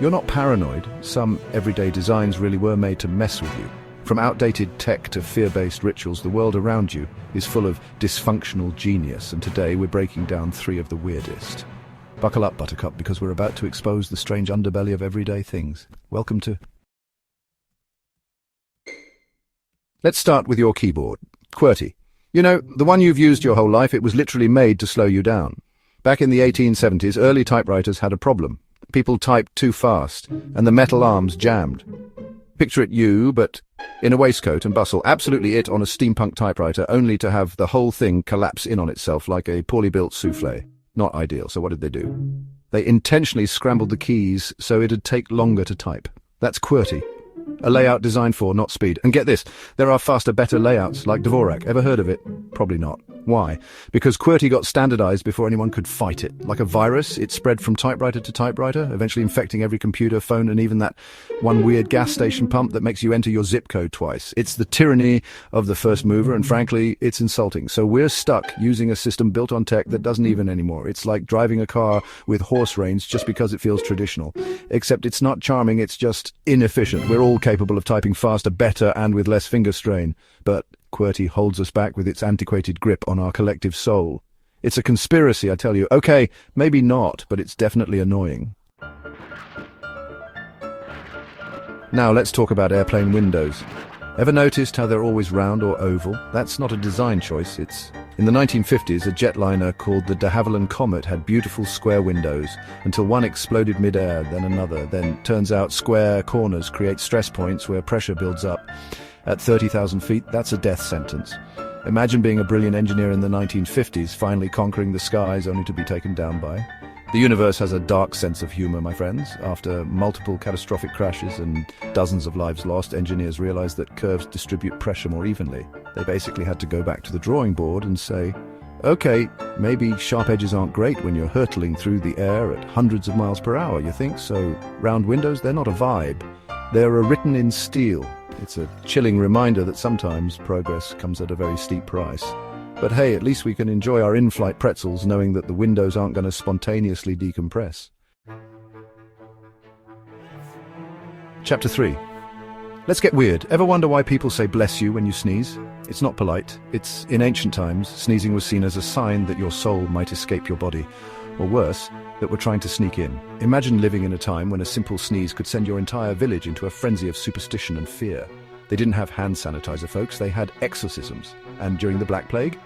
You're not paranoid. Some everyday designs really were made to mess with you. From outdated tech to fear-based rituals, the world around you is full of dysfunctional genius, and today we're breaking down 3 of the weirdest. Buckle up, Buttercup, because we're about to expose the strange underbelly of everyday things. Welcome to... Let's start with your keyboard. QWERTY. You know, the one you've used your whole life, it was literally made to slow you down. Back in the 1870s, early typewriters had a problem. People typed too fast, and the metal arms jammed. Picture it you, but in a waistcoat and bustle, absolutely it on a steampunk typewriter, only to have the whole thing collapse in on itself like a poorly built souffle. Not ideal, so what did they do? They intentionally scrambled the keys so it'd take longer to type. That's QWERTY. A layout designed for, not speed. And get this, there are faster, better layouts, like Dvorak. Ever heard of it? Probably not. Why? Because QWERTY got standardized before anyone could fight it. Like a virus, it spread from typewriter to typewriter, eventually infecting every computer, phone, and even that one weird gas station pump that makes you enter your zip code twice. It's the tyranny of the first mover, and frankly, it's insulting. So we're stuck using a system built on tech that doesn't even anymore. It's like driving a car with horse reins just because it feels traditional. Except it's not charming, it's just inefficient. We're all capable of typing faster, better, and with less finger strain. But QWERTY holds us back with its antiquated grip on our collective soul. It's a conspiracy, I tell you. Okay, maybe not, but it's definitely annoying. Now let's talk about airplane windows. Ever noticed how they're always round or oval? That's not a design choice, it's... In the 1950s, a jetliner called the de Havilland Comet had beautiful square windows, until one exploded mid-air, then another. Then, turns out, square corners create stress points where pressure builds up. At 30,000 feet, that's a death sentence. Imagine being a brilliant engineer in the 1950s, finally conquering the skies only to be taken down by. The universe has a dark sense of humor, my friends. After multiple catastrophic crashes and dozens of lives lost, engineers realized that curves distribute pressure more evenly. They basically had to go back to the drawing board and say, okay, maybe sharp edges aren't great when you're hurtling through the air at hundreds of miles per hour, you think? So round windows, they're not a vibe. They're written in steel. It's a chilling reminder that sometimes progress comes at a very steep price. But hey, at least we can enjoy our in-flight pretzels knowing that the windows aren't going to spontaneously decompress. Chapter 3. Let's get weird. Ever wonder why people say bless you when you sneeze? It's not polite. It's, in ancient times, sneezing was seen as a sign that your soul might escape your body. Or worse, that we're trying to sneak in. Imagine living in a time when a simple sneeze could send your entire village into a frenzy of superstition and fear. They didn't have hand sanitizer, folks. They had exorcisms. And during the Black Plague,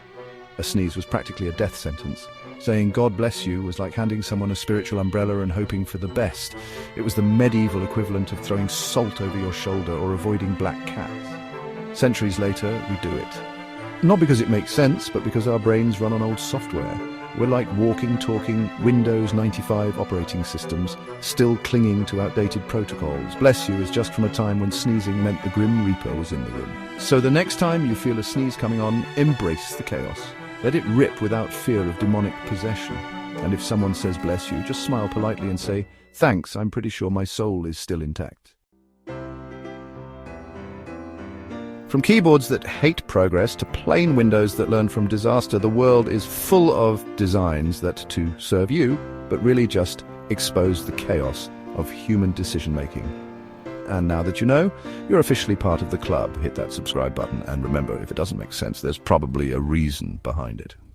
a sneeze was practically a death sentence. Saying God bless you was like handing someone a spiritual umbrella and hoping for the best. It was the medieval equivalent of throwing salt over your shoulder or avoiding black cats. Centuries later, we do it. Not because it makes sense, but because our brains run on old software. We're like walking, talking Windows 95 operating systems, still clinging to outdated protocols. Bless you is just from a time when sneezing meant the Grim Reaper was in the room. So the next time you feel a sneeze coming on, embrace the chaos. Let it rip without fear of demonic possession. And if someone says bless you, just smile politely and say, thanks, I'm pretty sure my soul is still intact. From keyboards that hate progress to plain windows that learn from disaster, the world is full of designs that to serve you, but really just expose the chaos of human decision-making. And now that you know, you're officially part of the club. Hit that subscribe button, and remember, if it doesn't make sense, there's probably a reason behind it.